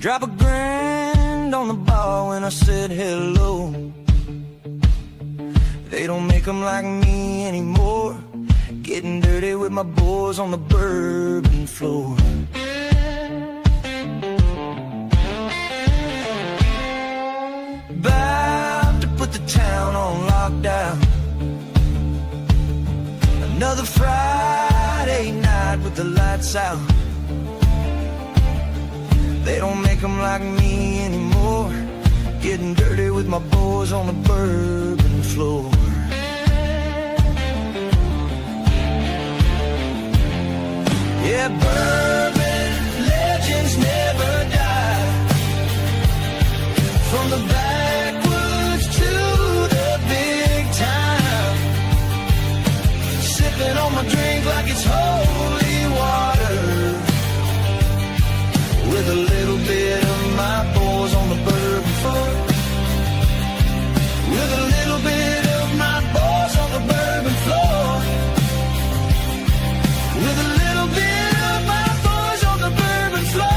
Drop a grand on the bar when I said hello. They don't make them like me anymore. Getting dirty with my boys on the bourbon floor. About to put the town on lockdown. Another Friday night with the lights out. They don't make them like me anymore. Getting dirty with my boys on the bourbon floor. Yeah, bourbon legends never die. From the backwoods to the big time. Sipping on my drink like it's holy water. With a little bit of my boys on the bourbon floor. With a little bit of my boys on the bourbon floor. With a little bit of my boys on the bourbon floor.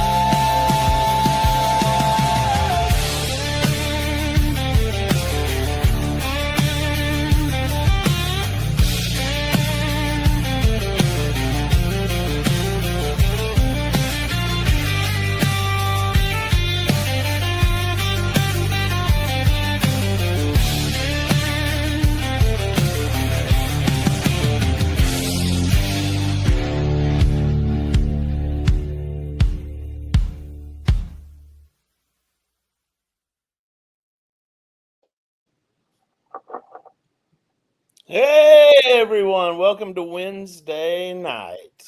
Hey everyone, welcome to Wednesday night.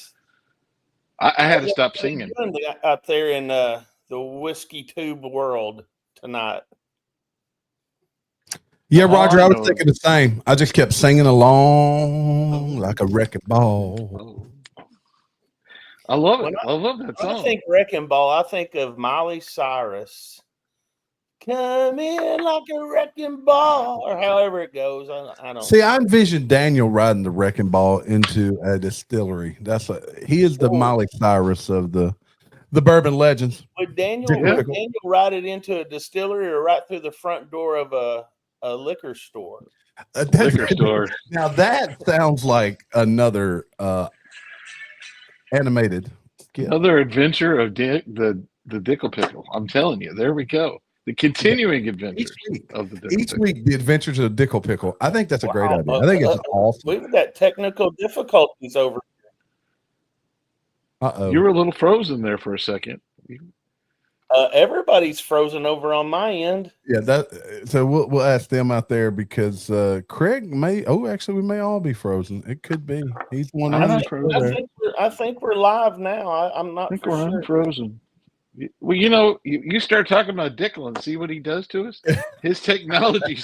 I had to stop singing. Out there in the whiskey tube world tonight. Yeah, Roger, I was thinking the same. I just kept singing along like a wrecking ball. I love it. I love that song. I think Wrecking Ball, I think of Miley Cyrus. Come in like a wrecking ball, or however it goes. I don't see. I envision Daniel riding the wrecking ball into a distillery. He is the Miley Cyrus of the Bourbon Legends. Would Daniel ride it into a distillery or right through the front door of a liquor store? Liquor store. Now that sounds like another animated skit. Another adventure of the Dickle Pickle. I'm telling you, there we go. The continuing adventures of the Dickle Each week, the adventures of the Dickle Pickle. I think that's a great idea. I think it's awesome. We've got technical difficulties over here. You were a little frozen there for a second. Everybody's frozen over on my end. Yeah, so we'll ask them out there because Craig may. Oh, actually, we may all be frozen. It could be. He's one. I think we're live now. I'm not. I think we're unfrozen. Well, you start talking about Dickle and see what he does to us. His technology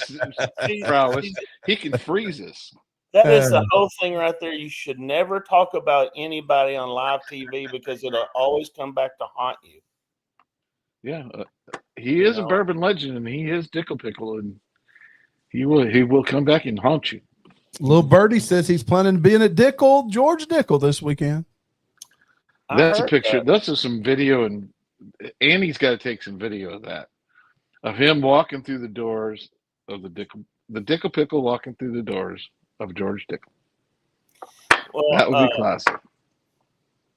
prowess, he can freeze us. That is the whole thing right there. You should never talk about anybody on live TV because it'll always come back to haunt you. Yeah, he is a bourbon legend, and he is Dickle Pickle, and he will come back and haunt you. Little Birdie says he's planning to be in at George Dickle this weekend. That's a picture. That's just some video, and Andy's got to take some video of that, of him walking through the doors of the Dickle Pickle walking through the doors of George Dickle. Well, that would be classic.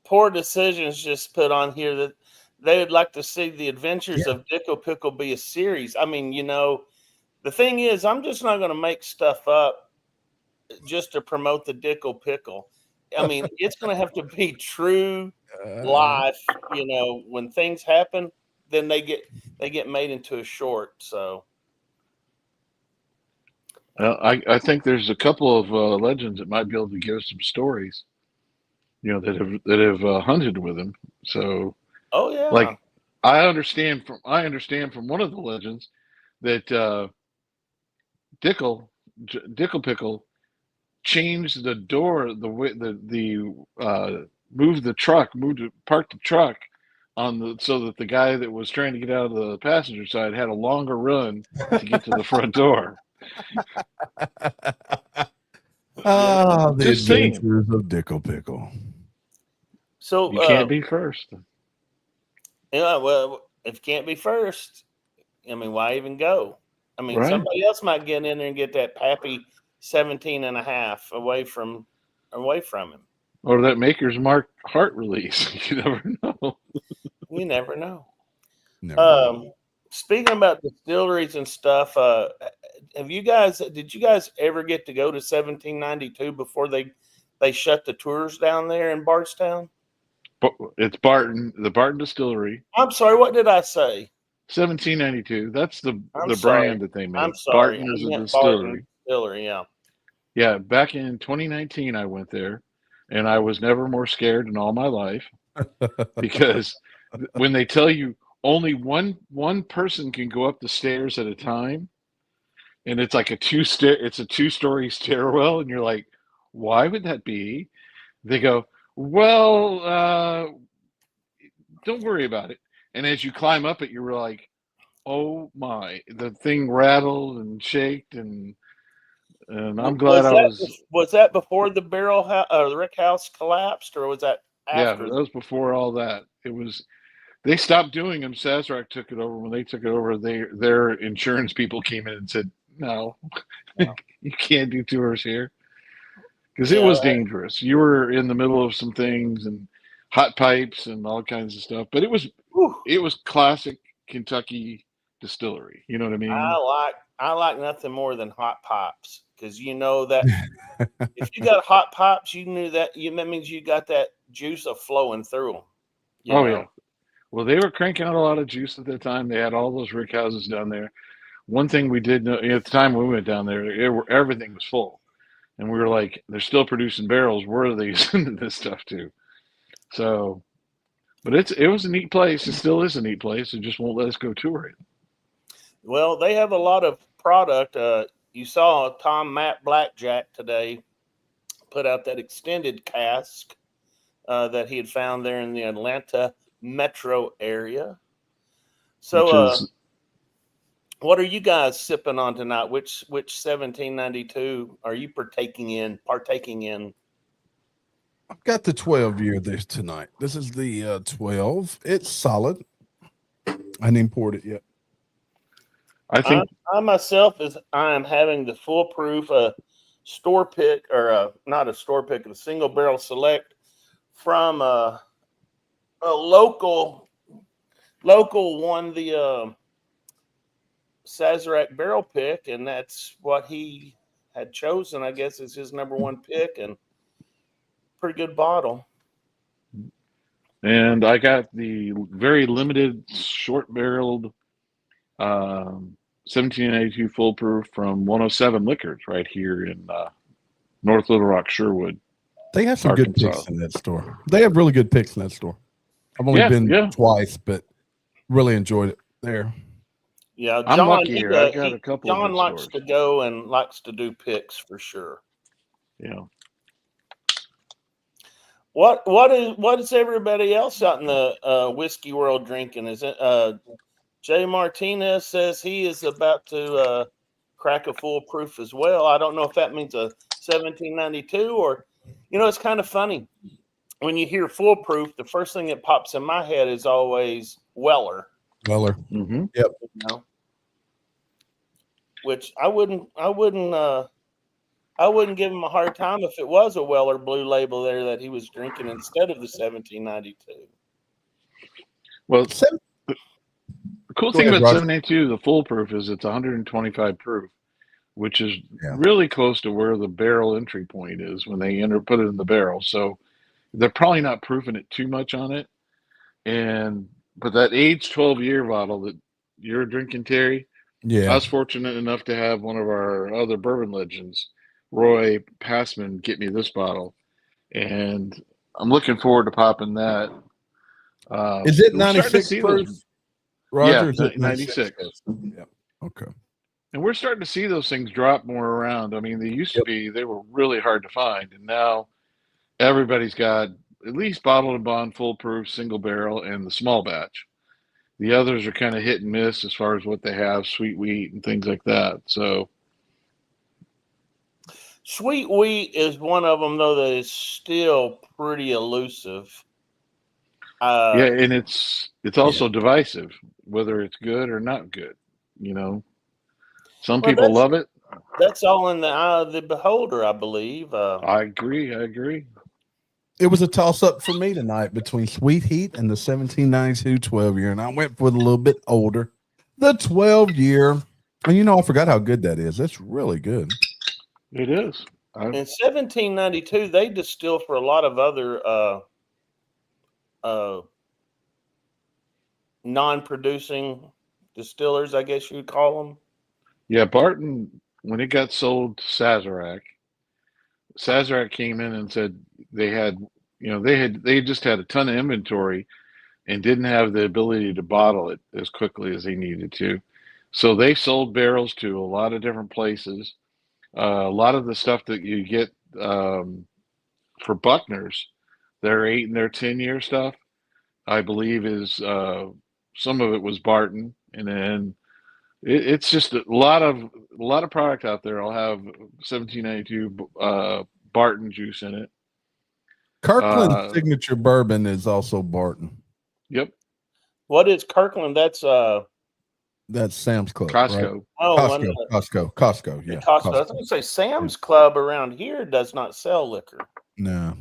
Poor Decisions just put on here that they would like to see the adventures of Dickle Pickle be a series. I mean, the thing is, I'm just not going to make stuff up just to promote the Dickle Pickle. I mean, it's going to have to be true life. When things happen, then they get made into a short. So, I think there's a couple of legends that might be able to give us some stories. That have hunted with him. So, like I understand from one of the legends that Dickle Pickle changed the door, parked the truck so that the guy that was trying to get out of the passenger side had a longer run to get to the front door. The adventures of Dickle Pickle. So you can't be first. Yeah, well, if you can't be first, I mean, why even go? I mean, Right. somebody else might get in there and get that happy 17.5 away from him. Or that Maker's Mark heart release. You never know. You never know. Never. Speaking about distilleries and stuff, did you guys ever get to go to 1792 before they shut the tours down there in Bardstown? It's Barton, the Barton Distillery. I'm sorry, what did I say? 1792. That's the I'm sorry. brand that they make. I'm sorry. Barton is I a meant distillery. Barton Distillery, yeah. Yeah, back in 2019, I went there, and I was never more scared in all my life because when they tell you only one person can go up the stairs at a time, and it's like it's a two-story stairwell, and you're like, why would that be? They go, well, don't worry about it. And as you climb up it, you're like, oh my, the thing rattled and shaked, and I'm glad Was that before the the Rick House collapsed, or was that yeah, after? that was before all that. They stopped doing them. Sazerac took it over. When they took it over, their insurance people came in and said, no, you can't do tours here. Because it was dangerous. You were in the middle of some things and hot pipes and all kinds of stuff. But it was classic Kentucky distillery. You know what I mean? I like nothing more than hot pipes, because you know that if you got hot pipes, that means you got that juice flowing through them. Yeah. Well, they were cranking out a lot of juice at the time. They had all those rick houses down there. One thing we did know at the time we went down there, everything was full. And we were like, they're still producing barrels. Where are they sending this stuff to? So, but it was a neat place. It still is a neat place. It just won't let us go tour it. Well, they have a lot of product. You saw Tom Matt Blackjack today put out that extended cask that he had found there in the Atlanta metro area. So, what are you guys sipping on tonight? Which 1792 are you partaking in? I've got the 12 year this tonight. This is the 12. It's solid. I didn't pour it yet. I myself I am having the foolproof store pick, or not a store pick, a single barrel select from a local won the Sazerac barrel pick, and that's what he had chosen, I guess, is his number one pick, and pretty good bottle. And I got the very limited short barreled 1792 foolproof from 107 Liquors right here in North Little Rock, Sherwood. They have some good picks in that store. They have really good picks in that store. I've only been twice, but really enjoyed it there. Yeah, I'm lucky here. I got a couple. John likes to go and likes to do picks for sure. Yeah. What is everybody else out in the whiskey world drinking? Is it Jay Martinez says he is about to crack a foolproof as well. I don't know if that means a 1792 or, it's kind of funny when you hear foolproof. The first thing that pops in my head is always Weller. Mm-hmm. Yep. Which I wouldn't give him a hard time if it was a Weller Blue Label there that he was drinking instead of the 1792. Well, the cool thing about 782, the foolproof, is it's 125 proof, which is really close to where the barrel entry point is when they put it in the barrel. So they're probably not proofing it too much on it. But that aged 12-year bottle that you're drinking, Terry, I was fortunate enough to have one of our other Bourbon Legends, Roy Passman, get me this bottle, and I'm looking forward to popping that. Is it 96 proof? Roger, yeah, 96. Yeah. Okay. And we're starting to see those things drop more around. I mean, they used to be, they were really hard to find, and now everybody's got at least bottled and bond foolproof single barrel and the small batch. The others are kind of hit and miss as far as what they have, sweet wheat and things like that. So sweet wheat is one of them, though, that is still pretty elusive. Yeah, and it's also divisive, whether it's good or not good. Some Well, people love it. that's all in the eye of the beholder, I believe. I agree. It was a toss-up for me tonight between Sweet Heat and the 1792 12-year, and I went for the little bit older, the 12-year. And I forgot how good that is. That's really good. It is. In 1792, they distill for a lot of other non-producing distillers, I guess you'd call them. Yeah, Barton, when it got sold to Sazerac came in and said they just had a ton of inventory and didn't have the ability to bottle it as quickly as they needed to. So they sold barrels to a lot of different places. A lot of the stuff that you get for Buckners, their 8 and their 10-year stuff, I believe is some of it was Barton, and then it's just a lot of product out there. I'll have 1792 Barton juice in it. Kirkland's signature bourbon is also Barton. Yep. What is Kirkland? That's Sam's Club. Costco. Right? Oh, Costco. Yeah. Costco. I was going to say Sam's Club around here does not sell liquor. No.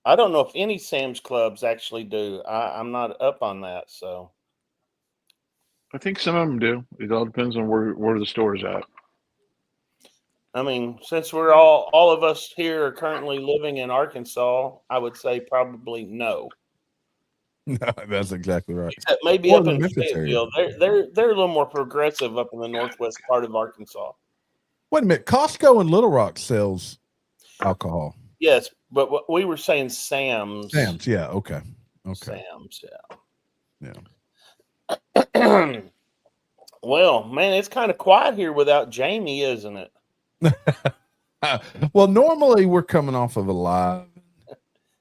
I don't know if any Sam's Clubs actually do. I'm not up on that. So I think some of them do. It all depends on where the store's at. I mean, since we're all of us here are currently living in Arkansas, I would say probably no. No, that's exactly right. Except maybe up in Fayetteville. They're a little more progressive up in the northwest part of Arkansas. Wait a minute. Costco in Little Rock sells alcohol. Yes, but what we were saying Sam's. Sam's, yeah, okay. Sam's, yeah. Well, man, it's kind of quiet here without Jamie, isn't it? Well, normally we're coming off of a live.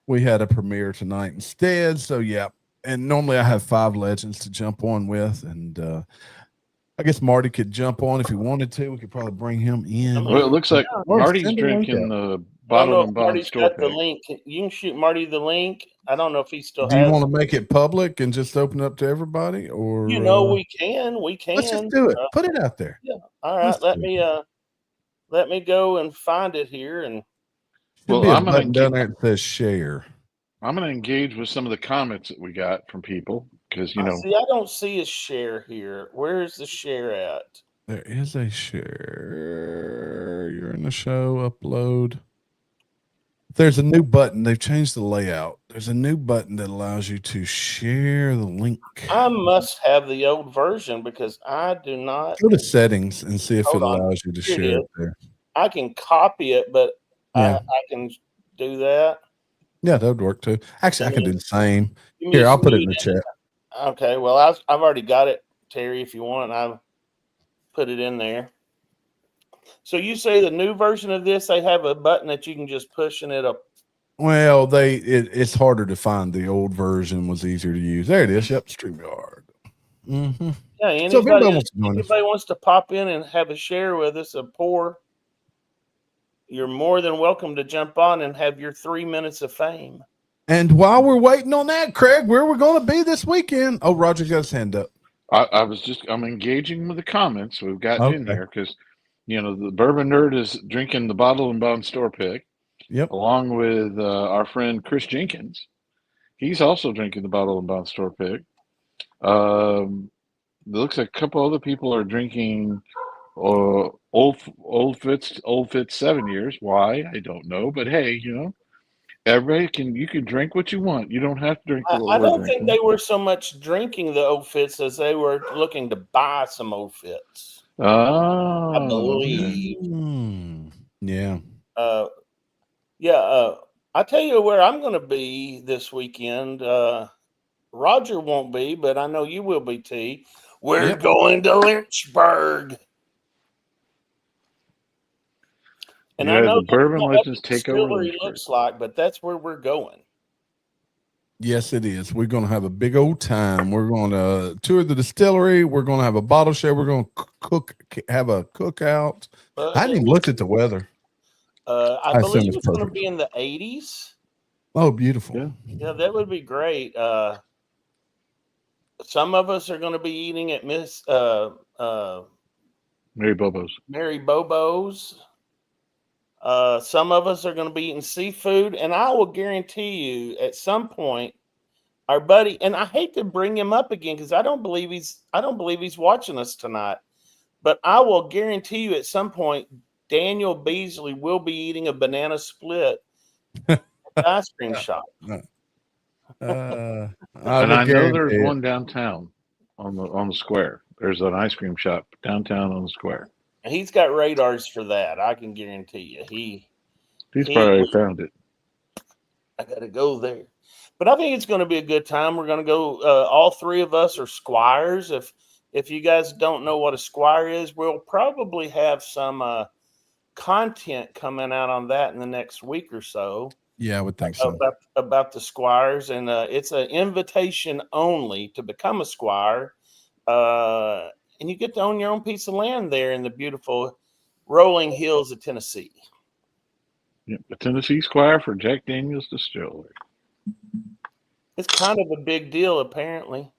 We had a premiere tonight instead, so yeah. And normally I have 5 legends to jump on with, and I guess Marty could jump on if he wanted to. We could probably bring him in. Well, it looks like Marty's drinking the bottle and bond store pick. The link. You can shoot Marty the link. I don't know if he still has. Do you want to make it public and just open it up to everybody, or we can. Let's just do it. Put it out there. Yeah. All right. Let me go and find it here. And I'm going to down there that says share. I'm going to engage with some of the comments that we got from people because I don't see a share here. Where is the share at? There is a share. You're in the show. Upload. There's a new button. They've changed the layout. There's a new button that allows you to share the link. I must have the old version because I do not. Go to settings and see if it allows you to share it there. I can copy it, but I can do that. Yeah, that would work too. Actually, I can do the same. Here, I'll put it in the chat. Okay. Well, I've already got it, Terry. If you want, I've put it in there. So you say the new version of this, they have a button that you can just push and it up. Well, it's harder to find. The old version was easier to use. There it is. Yep, StreamYard. Mm-hmm. Yeah, anybody wants to pop in and have a share with us, you're more than welcome to jump on and have your 3 minutes of fame. And while we're waiting on that, Craig, where we're going to be this weekend? Oh, Roger got his hand up. I'm engaging with the comments we've got in here because the Bourbon Nerd is drinking the bottle and bond store pick. Yep. Along with our friend Chris Jenkins. He's also drinking the bottle and bond store pick. It looks like a couple other people are drinking Old Fitz 7 years. Why? I don't know. But hey, everybody you can drink what you want. You don't have to drink the I don't think they were so much drinking the Old Fitz as they were looking to buy some Old Fitz. Oh, I believe. Yeah. I tell you where I'm going to be this weekend. Roger won't be, but I know you will be, T. We're going to Lynchburg. And I know the Bourbon Legends take over. Looks like, but that's where we're going. Yes, it is. We're going to have a big old time. We're going to tour the distillery. We're going to have a bottle share. We're going to have a cookout. I hadn't even looked at the weather. I believe it's going to be in the 80s. Oh, beautiful. Yeah, that would be great. Some of us are going to be eating at Mary Bobo's. Mary Bobo's. Some of us are going to be eating seafood, and I will guarantee you, at some point, our buddy, and I hate to bring him up again because I don't believe he's watching us tonight, but I will guarantee you, at some point, Daniel Beasley will be eating a banana split at the ice cream shop. And I know there's one downtown on the square. There's an ice cream shop downtown on the square. He's got radars for that. I can guarantee you. He's probably found it. I got to go there. But I think it's going to be a good time. We're going to go. All three of us are squires. If you guys don't know what a squire is, we'll probably have some content coming out on that in the next week or so. Yeah, I would think so. About the squires, and it's an invitation only to become a squire. And you get to own your own piece of land there in the beautiful rolling hills of Tennessee. Yep, a Tennessee Squire for Jack Daniel's Distillery. It's kind of a big deal, apparently.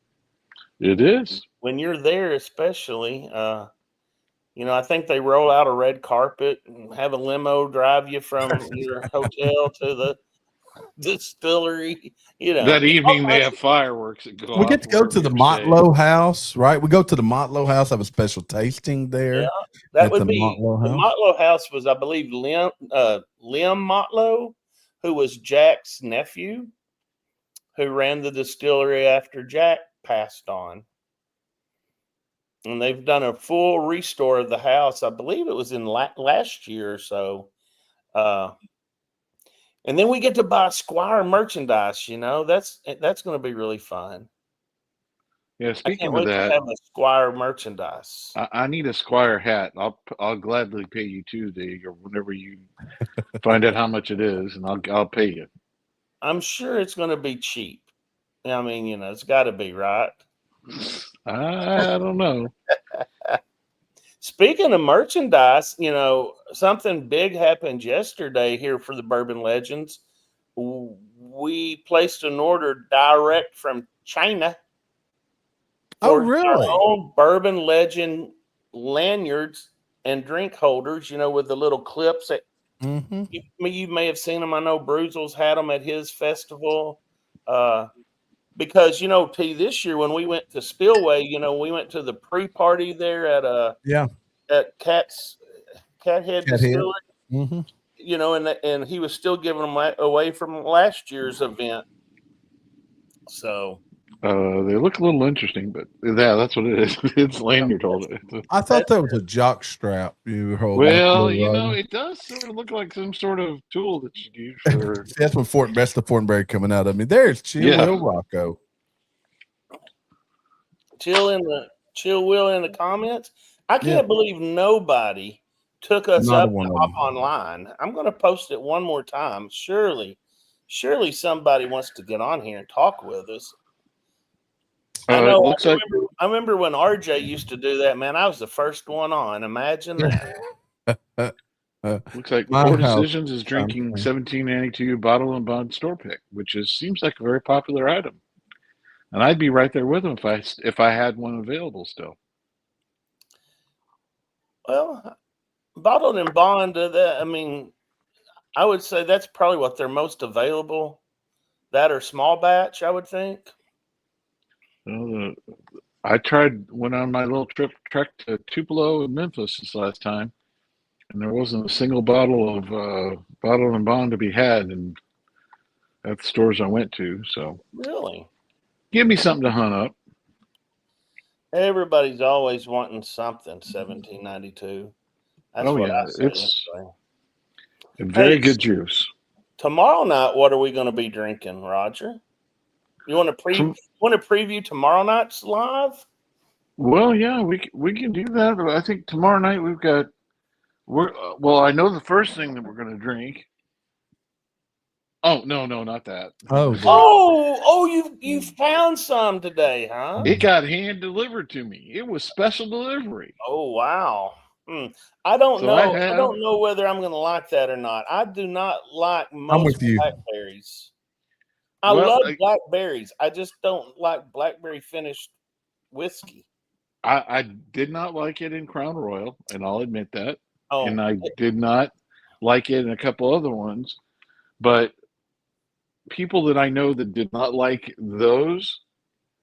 It is. When you're there, especially. I think they roll out a red carpet and have a limo drive you from your hotel to the distillery. That evening they have fireworks that go. We get to go to the Motlow House, right? We go to the Motlow House, have a special tasting there. Yeah, that would be the Motlow House. Was, I believe, Lim Motlow, who was Jack's nephew, who ran the distillery after Jack passed on. And they've done a full restore of the house. I believe it was in last year or so. And then we get to buy Squire merchandise. That's going to be really fun. Yeah, speaking of that, have a Squire merchandise. I need a Squire hat. I'll gladly pay you Tuesday or whenever you find out how much it is, and I'll pay you. I'm sure it's going to be cheap. I mean, it's got to be, right? I don't know. Speaking of merchandise, something big happened yesterday here for the Bourbon Legends. We placed an order direct from China. Oh, really? Our own Bourbon Legend lanyards and drink holders, with the little clips that you may have seen them. I know Bruzel's had them at his festival. Because, T, this year when we went to Spillway, we went to the pre-party there at Cathead Distillery, and he was still giving them away from last year's event. So they look a little interesting, but yeah, that's what it is. It's lanyard holder. I thought that was a jock strap you hold. Well, it does sort of look like some sort of tool that you use for. That's when Best of Fortenberry coming out of me. There's Chill Will Rocco. Chill Will in the comments. I can't believe nobody took us up to hop online. I'm going to post it one more time. Surely somebody wants to get on here and talk with us. I know. I remember when RJ used to do that, man. I was the first one on. Imagine that. Looks like Four Decisions is drinking 1792 Bottle and Bond store pick, which seems like a very popular item. And I'd be right there with them if I had one available still. Well, Bottled and Bond, I would say that's probably what they're most available. That or small batch, I would think. I went on my little trek to Tupelo and Memphis this last time, and there wasn't a single bottle of Bottled and Bond to be had at the stores I went to. So really, give me something to hunt up. Everybody's always wanting something. 1792. That's what I say. It's a very good juice. Tomorrow night, what are we going to be drinking, Roger? You want to preview tomorrow night's live? Well, yeah, we can do that. But I think tomorrow night I know the first thing that we're going to drink. Oh no, not that. You found some today, huh? It got hand delivered to me. It was special delivery. Oh wow. I don't know. I don't know whether I'm going to like that or not. I do not like most blackberries. I love blackberries. I just don't like blackberry finished whiskey. I did not like it in Crown Royal, and I'll admit that. Oh, and I did not like it in a couple other ones. But people that I know that did not like those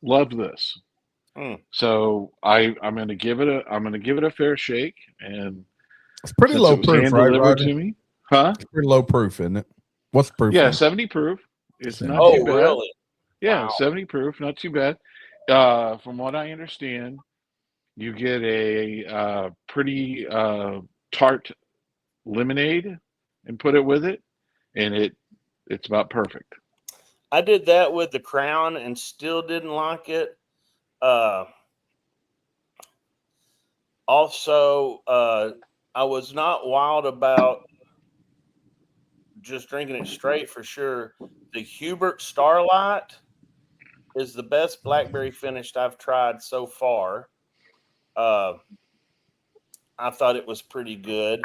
love this. So I'm going to give it a fair shake, and it's pretty low proof, right, Roger? To me, huh? It's pretty low proof, isn't it? What's the proof? Yeah, 70 proof. It's not too bad. Really? Yeah, wow. 70 proof, not too bad. From what I understand, you get a pretty tart lemonade and put it with it, and it's about perfect. I did that with the Crown and still didn't like it. Also, I was not wild about just drinking it straight for sure. The Hubert Starlight is the best blackberry finished I've tried so far. I thought it was pretty good.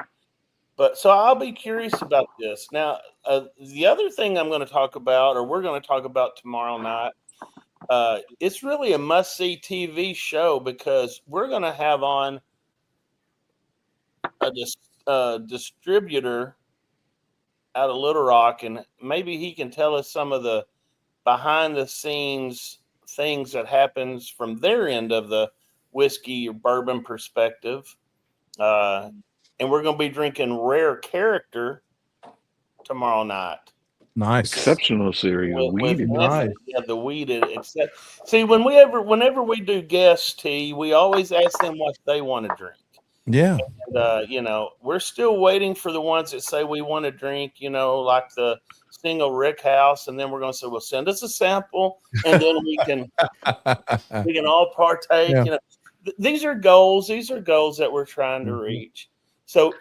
But so I'll be curious about this. Now, the other thing I'm going to talk about, or we're going to talk about tomorrow night, it's really a must-see TV show because we're going to have on a distributor out of Little Rock, and maybe he can tell us some of the behind-the-scenes things that happens from their end of the whiskey or bourbon perspective. And we're going to be drinking Rare Character tomorrow night. Nice. Exceptional series. Weeded. Nice. Yeah, the weeded. See, whenever we do guest tea, we always ask them what they want to drink. Yeah. And, we're still waiting for the ones that say we want to drink, like the single Rick House. And then we're going to say, well, send us a sample. And then we can all partake. Yeah. These are goals. These are goals that we're trying to reach. So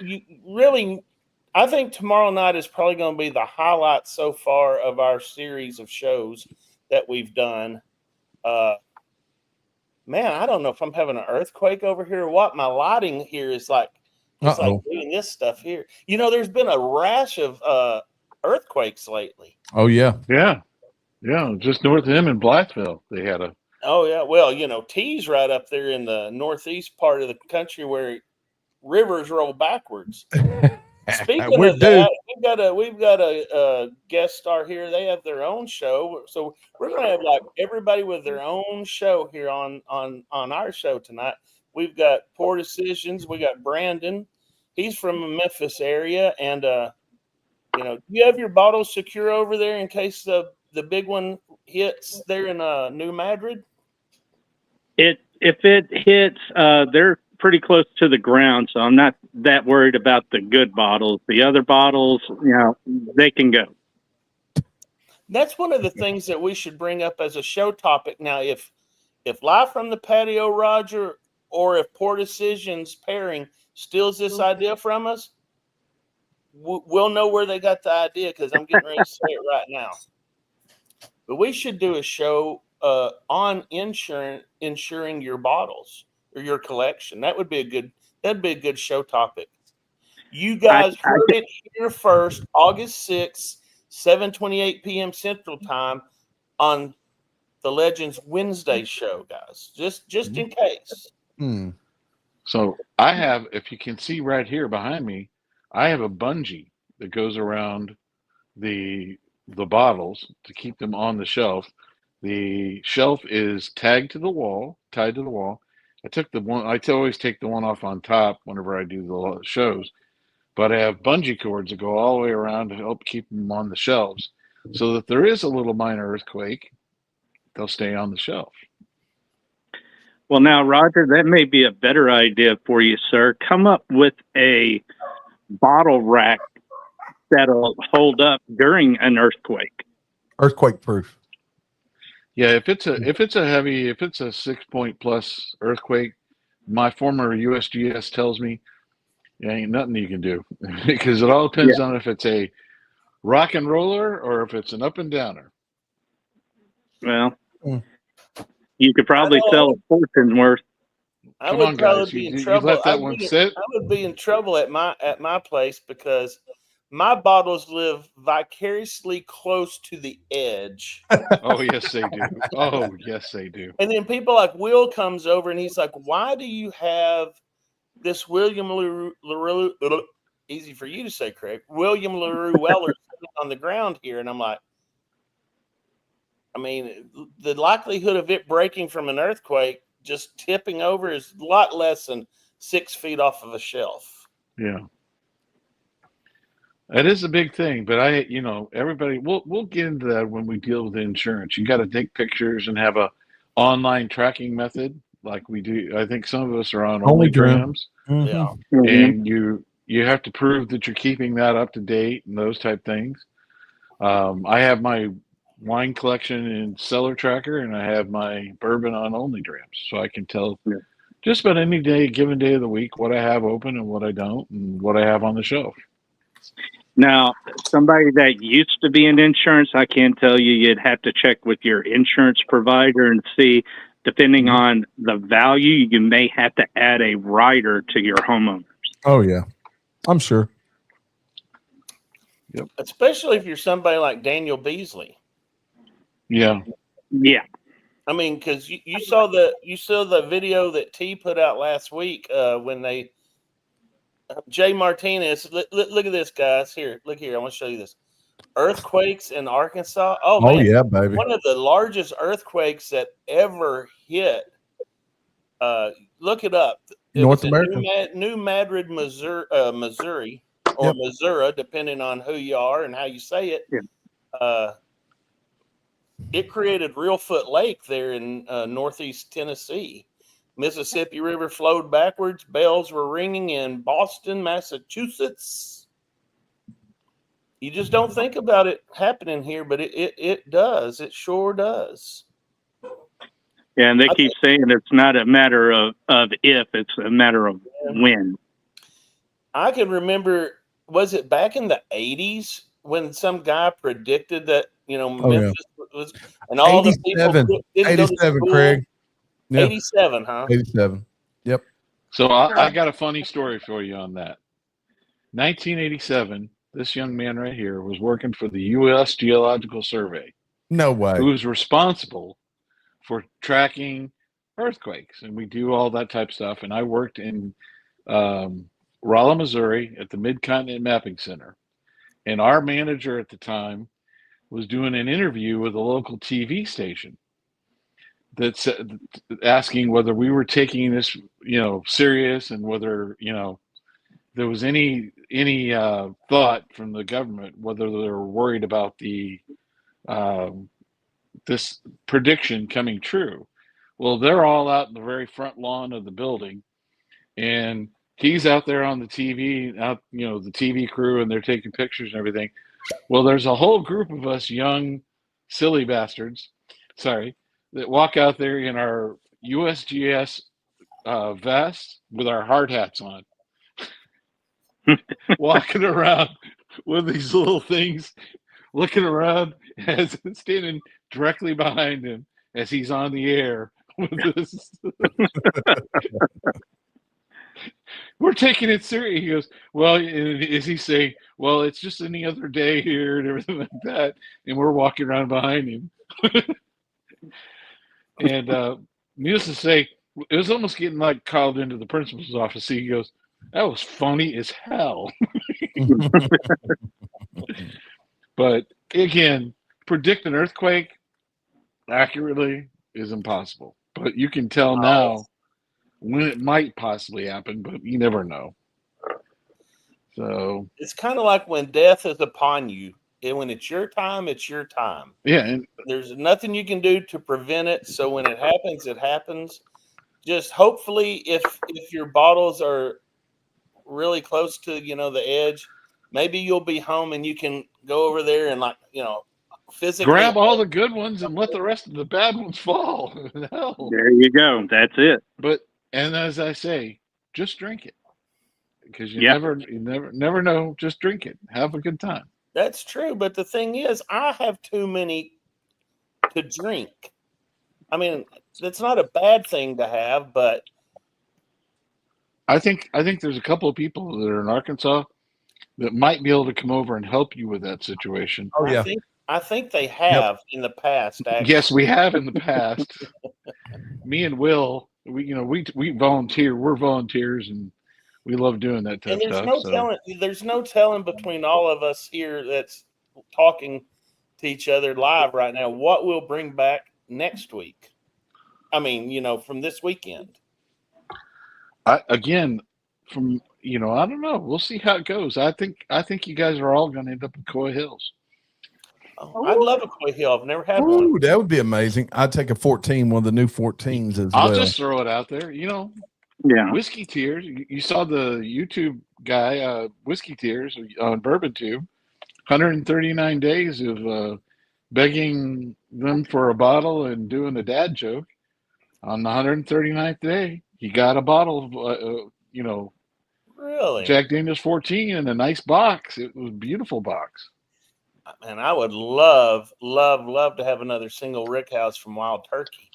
I think tomorrow night is probably going to be the highlight so far of our series of shows that we've done. Man, I don't know if I'm having an earthquake over here or what. My lighting here is like doing this stuff here. There's been a rash of earthquakes lately. Oh yeah. Yeah. Just north of him in Blytheville, they had a. Oh yeah. Well, T's right up there in the northeast part of the country where rivers roll backwards. Speaking of that, we've got a guest star here. They have their own show, so we're going to have like everybody with their own show here on our show tonight. We've got Poor Decisions. We got Brandon. He's from the Memphis area, and do you have your bottles secure over there in case the big one hits there in New Madrid? If it hits, they're pretty close to the ground, so I'm not that worried about the good bottles. The other bottles, they can go. That's one of the things that we should bring up as a show topic. Now, if Live from the Patio, Roger, or if Poor Decisions pairing steals this idea from us, we'll know where they got the idea because I'm getting ready to say it right now. But we should do a show on insuring your bottles or your collection. That'd be a good show topic. You guys heard it here first, August 6th, 7:28 p.m. Central Time on the Legends Wednesday show, guys. Just in case. So I have, if you can see right here behind me, I have a bungee that goes around the bottles to keep them on the shelf. The shelf is tied to the wall. I always take the one off on top whenever I do the shows, but I have bungee cords that go all the way around to help keep them on the shelves so that there is a little minor earthquake, they'll stay on the shelf. Well, now, Roger, that may be a better idea for you, sir. Come up with a bottle rack that'll hold up during an earthquake. Earthquake proof. Yeah, if it's a 6-point plus earthquake, my former USGS tells me there ain't nothing you can do because it all depends on if it's a rock and roller or if it's an up and downer. Well, you could probably sell a fortune worth. I would probably be in trouble. I would be in trouble at my place because my bottles live vicariously close to the edge. Oh, yes, they do. Oh, yes, they do. And then people like Will comes over and he's like, why do you have this William LaRue, easy for you to say, Craig, William LaRue Weller sitting on the ground here? And I'm like, I mean, the likelihood of it breaking from an earthquake just tipping over is a lot less than 6 feet off of a shelf. Yeah. That is a big thing, but everybody, we'll get into that when we deal with insurance. You got to take pictures and have a online tracking method like we do. I think some of us are on OnlyGrams. Mm-hmm. Yeah. And you have to prove that you're keeping that up to date and those type things. I have my wine collection in Cellar Tracker, and I have my bourbon on OnlyGrams, so I can tell just about any given day of the week what I have open and what I don't, and what I have on the shelf. Now, somebody that used to be in insurance, I can tell you, you'd have to check with your insurance provider and see, depending on the value, you may have to add a rider to your homeowners. Oh, yeah. I'm sure. Yep. Especially if you're somebody like Daniel Beasley. Yeah. Yeah. I mean, because you saw the video that T put out last week when they Jay Martinez. Look at this, guys. Here, look here. I want to show you this. Earthquakes in Arkansas. Oh man, yeah, baby. One of the largest earthquakes that ever hit. Look it up. North America. New Madrid, Missouri, or Missouri, depending on who you are and how you say it. Yeah. It created Reelfoot Lake there in northeast Tennessee. Mississippi River flowed backwards. Bells were ringing in Boston, Massachusetts. You just don't think about it happening here, but it does. It sure does. Yeah, and they keep saying it's not a matter of if, it's a matter of when. I can remember, was it back in the 80s when some guy predicted that, Memphis was, and all the people didn't 87, go to Craig. Yeah. 87, huh? 87. Yep. So I got a funny story for you on that. 1987, this young man right here was working for the U.S. Geological Survey. No way. Who was responsible for tracking earthquakes, and we do all that type of stuff. And I worked in Rolla, Missouri, at the Mid-Continent Mapping Center, and our manager at the time was doing an interview with a local TV station that's asking whether we were taking this, serious, and whether there was any thought from the government whether they were worried about the this prediction coming true. Well, they're all out in the very front lawn of the building, and he's out there on the TV, the TV crew, and they're taking pictures and everything. Well, there's a whole group of us young, silly bastards, that walk out there in our USGS vests with our hard hats on, walking around with these little things, looking around, as standing directly behind him as he's on the air with this. We're taking it serious. He goes, well, is he saying, well, it's just any other day here and everything like that, and we're walking around behind him. And needless to say, it was almost getting like called into the principal's office. He goes, that was funny as hell. But again, predict an earthquake accurately is impossible. But you can tell now when it might possibly happen, but you never know. So it's kind of like when death is upon you. And when it's your time, it's your time. Yeah. And there's nothing you can do to prevent it. So when it happens, it happens. Just hopefully if your bottles are really close to, the edge, maybe you'll be home and you can go over there and physically grab all the good ones and let the rest of the bad ones fall. Hell. There you go. That's it. And as I say, just drink it, because you never know. Just drink it. Have a good time. That's true. But the thing is, I have too many to drink. I mean, that's not a bad thing to have, but I think there's a couple of people that are in Arkansas that might be able to come over and help you with that situation. Oh yeah. I think they have in the past. Actually. Yes, we have in the past. Me and Will, we volunteer. We're volunteers, and we love doing that type of stuff. There's no telling between all of us here that's talking to each other live right now what we'll bring back next week. I mean, from this weekend. I don't know. We'll see how it goes. I think you guys are all going to end up in Coy Hills. Oh, I'd love a Coy Hill. I've never had one. Ooh, that would be amazing. I'd take a 14, one of the new 14s as I'll well. just throw it out there. Whiskey Tears. You saw the YouTube guy, Whiskey Tears on Bourbon Tube. 139 days of begging them for a bottle and doing a dad joke. On the 139th day, he got a bottle of, really Jack Daniel's 14 in a nice box. It was a beautiful box. And I would love to have another single rick house from Wild Turkey.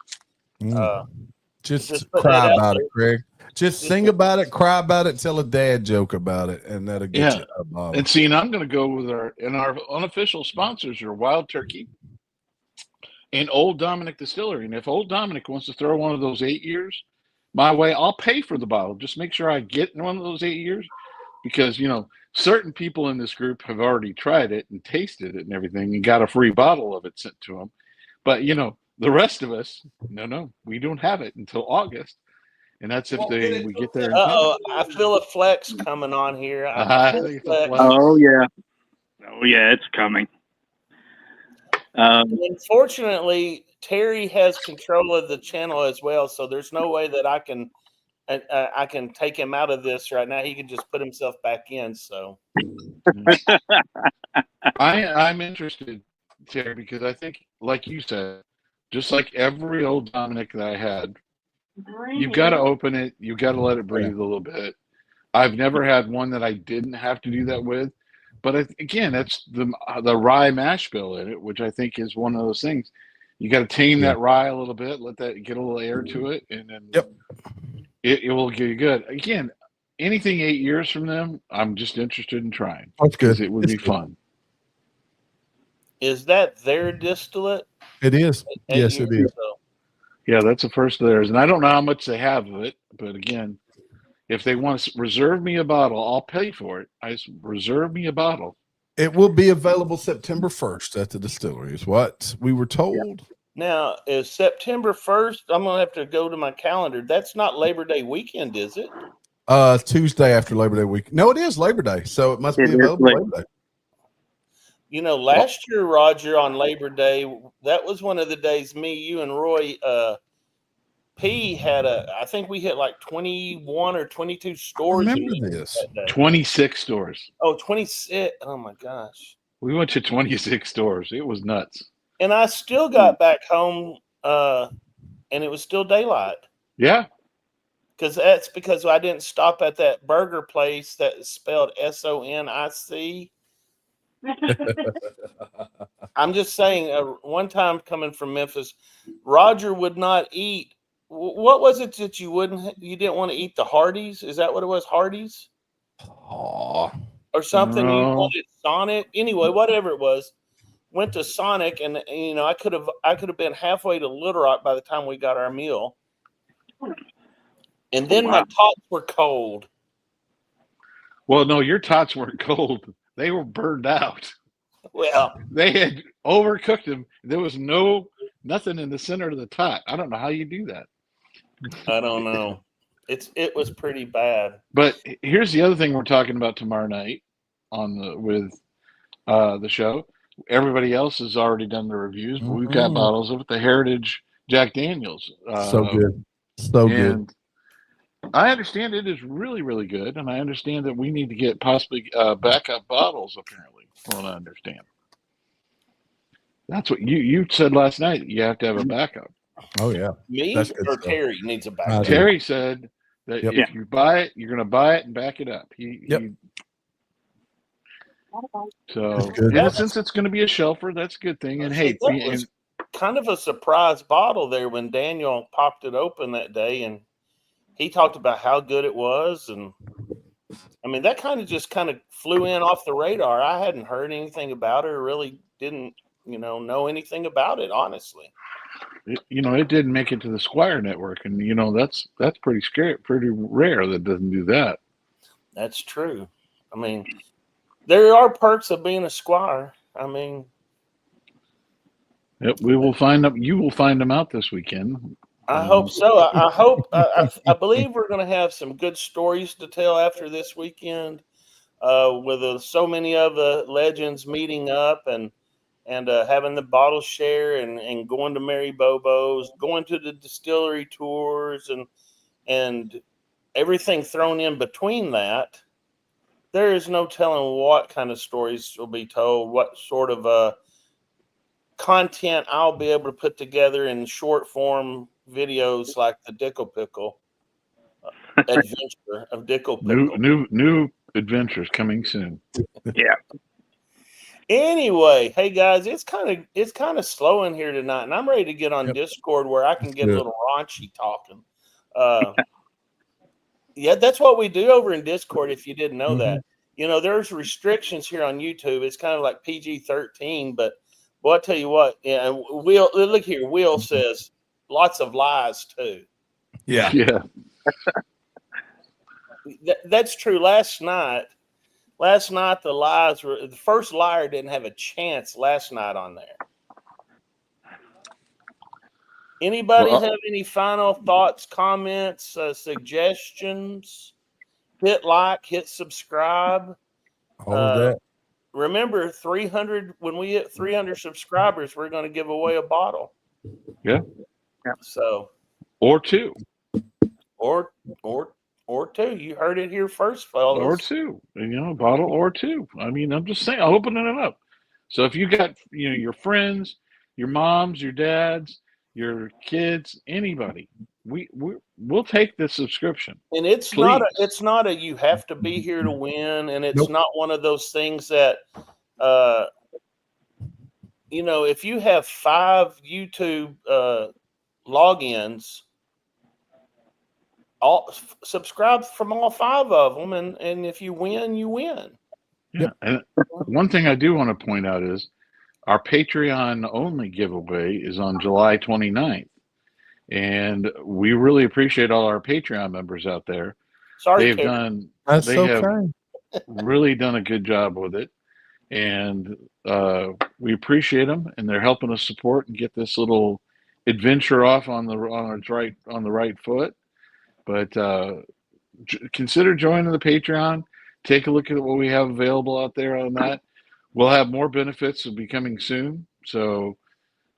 Just cry about it, Craig. Just sing about it, cry about it, tell a dad joke about it, and that'll get you a bottle. And see, and I'm going to go with our unofficial sponsors are Wild Turkey and Old Dominick Distillery. And if Old Dominick wants to throw one of those 8 years my way, I'll pay for the bottle. Just make sure I get one of those 8 years, because certain people in this group have already tried it and tasted it and everything and got a free bottle of it sent to them. But the rest of us, no, we don't have it until August. And that's if we get there. I feel a flex coming on here. Oh yeah, it's coming. Unfortunately, Terry has control of the channel as well, so there's no way that I can take him out of this right now. He can just put himself back in. So I'm interested, Terry, because I think, like you said, just like every Old Dominick that I had, you've got to open it. You've got to let it breathe a little bit. I've never had one that I didn't have to do that with. But again, that's the rye mash bill in it, which I think is one of those things. You got to tame that rye a little bit, let that get a little air to it, and then it will get good. Again, anything 8 years from them, I'm just interested in trying. That's good. It would be fun. Is that their distillate? It is. Yes, it is. Yeah, that's the first of theirs. And I don't know how much they have of it, but again, if they want to reserve me a bottle, I'll pay for it. Reserve me a bottle. It will be available September 1st at the distillery, is what we were told. Now, is September 1st? I'm going to have to go to my calendar. That's not Labor Day weekend, is it? Tuesday after Labor Day week. No, it is Labor Day, so it must be available Labor Day. Last year, Roger, on Labor Day, that was one of the days me, you, and Roy P had I think we hit like 21 or 22 stores. I remember this. 26 stores. Oh, 26. Oh, my gosh. We went to 26 stores. It was nuts. And I still got back home, and it was still daylight. Yeah. Because I didn't stop at that burger place that is spelled SONIC. I'm just saying, one time coming from Memphis, Roger would not eat. What was it that you didn't want to eat? The Hardee's? Is that what it was? Hardee's? Oh, or something. No. You wanted Sonic. Anyway, whatever it was, went to Sonic, and I could have been halfway to Little Rock by the time we got our meal. And then my tots were cold. Well, no, your tots weren't cold. They were burned out. Well, they had overcooked them. There was nothing in the center of the tot. I don't know how you do that. I don't know. It was pretty bad. But here's the other thing we're talking about tomorrow night with the show. Everybody else has already done the reviews, but we've got bottles of the Heritage Jack Daniel's. So good. So good. I understand it is really, really good, and I understand that we need to get possibly backup bottles, apparently, from what I understand. That's what you said last night. You have to have a backup. Oh, yeah. Me or stuff. Terry needs a backup? Terry said that if you buy it, you're going to buy it and back it up. Since it's going to be a shelfer, that's a good thing. And hey, was kind of a surprise bottle there when Daniel popped it open that day, and he talked about how good it was, and I mean, that kind of flew in off the radar. I hadn't heard anything about it, or really didn't, know anything about it, honestly. It didn't make it to the Squire network, and that's pretty scary, pretty rare that doesn't do that. That's true. I mean, there are perks of being a Squire. I mean, yep, we will find them. You will find them out this weekend. I hope so. I hope. I believe we're going to have some good stories to tell after this weekend, with so many of the legends meeting up and having the bottle share and going to Mary Bobo's, going to the distillery tours and everything thrown in between that. There is no telling what kind of stories will be told, what sort of content I'll be able to put together in short form videos like the Dickle Pickle adventure of Dickle Pickle. New adventures coming soon. Yeah. Anyway, hey guys, it's kind of slow in here tonight, and I'm ready to get on Discord where I can get a little raunchy talking. Yeah, that's what we do over in Discord. If you didn't know that, there's restrictions here on YouTube. It's kind of like PG-13, but I tell you what, yeah, Will, look here. Will says lots of lies too. Yeah. That's true. Last night, the lies were the first liar didn't have a chance last night on there. Anybody have any final thoughts, comments, suggestions? Hit like, hit subscribe. All of that. Remember, 300. When we hit 300 subscribers, we're going to give away a bottle. Yeah. So, or two. Or two. You heard it here first, fellas. Or two. A bottle or two. I mean, I'm just saying, I'm opening it up. So if you got, your friends, your moms, your dads, your kids, anybody, we'll take the subscription. And it's not a you have to be here to win, and it's not one of those things that if you have 5 YouTube logins, subscribe from all 5 of them, and if you win, you win. Yeah. And one thing I do want to point out is our Patreon only giveaway is on July 29th. And we really appreciate all our Patreon members out there. Sorry, they have really done a good job with it. And we appreciate them, and they're helping us support and get this little adventure off on the right foot. But consider joining the Patreon. Take a look at what we have available out there on that. We'll have more benefits will be coming soon. So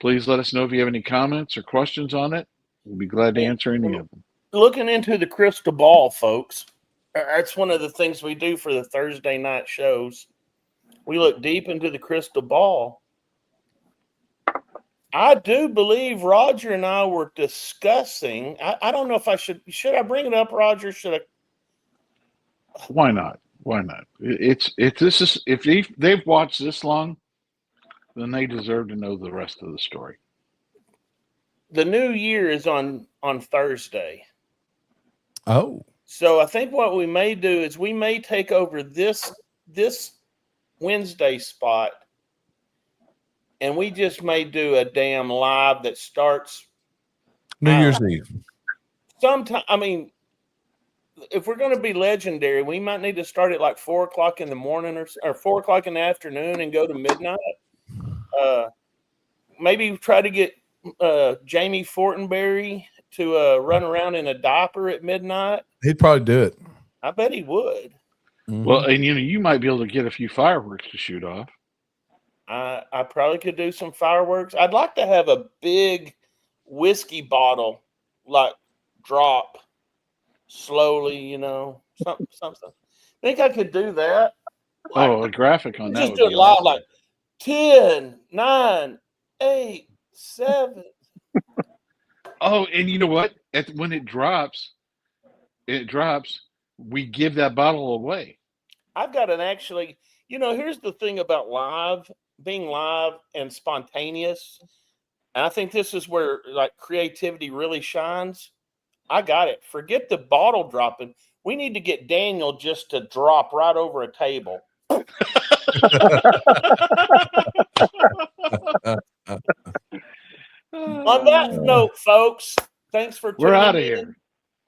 please let us know if you have any comments or questions on it. We'll be glad to answer any of them. Looking into the crystal ball, folks. That's one of the things we do for the Thursday night shows. We look deep into the crystal ball. I do believe Roger and I were discussing. I don't know if I should I bring it up, Roger? Should I? Why not? Why not? If they've watched this long, then they deserve to know the rest of the story. The new year is on Thursday. Oh. So I think what we may do is we may take over this Wednesday spot, and we just may do a damn live that starts New Year's Eve. Sometime, I mean, if we're going to be legendary, we might need to start at like 4:00 in the morning or 4:00 in the afternoon and go to midnight. Maybe try to get Jamie Fortenberry to run around in a diaper at midnight. He'd probably do it. I bet he would. Mm-hmm. Well, and you might be able to get a few fireworks to shoot off. I probably could do some fireworks. I'd like to have a big whiskey bottle, like drop slowly, something. Think I could do that? A graphic on that. Just do it live, awesome. Like 10, 9, 8, 7. Oh, and you know what? When it drops, we give that bottle away. I've got here's the thing about being live and spontaneous. And I think this is where like creativity really shines. I got it. Forget the bottle dropping. We need to get Daniel just to drop right over a table. On that note, folks, thanks for tuning in. We're out of here.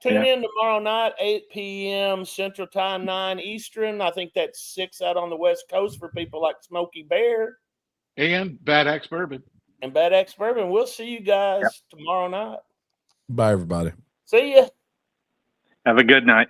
Tune in tomorrow night, 8 p.m. Central Time, 9 Eastern. I think that's 6 out on the West Coast for people like Smokey Bear. And Bad Axe Bourbon. And Bad Axe Bourbon. We'll see you guys tomorrow night. Bye, everybody. See ya. Have a good night.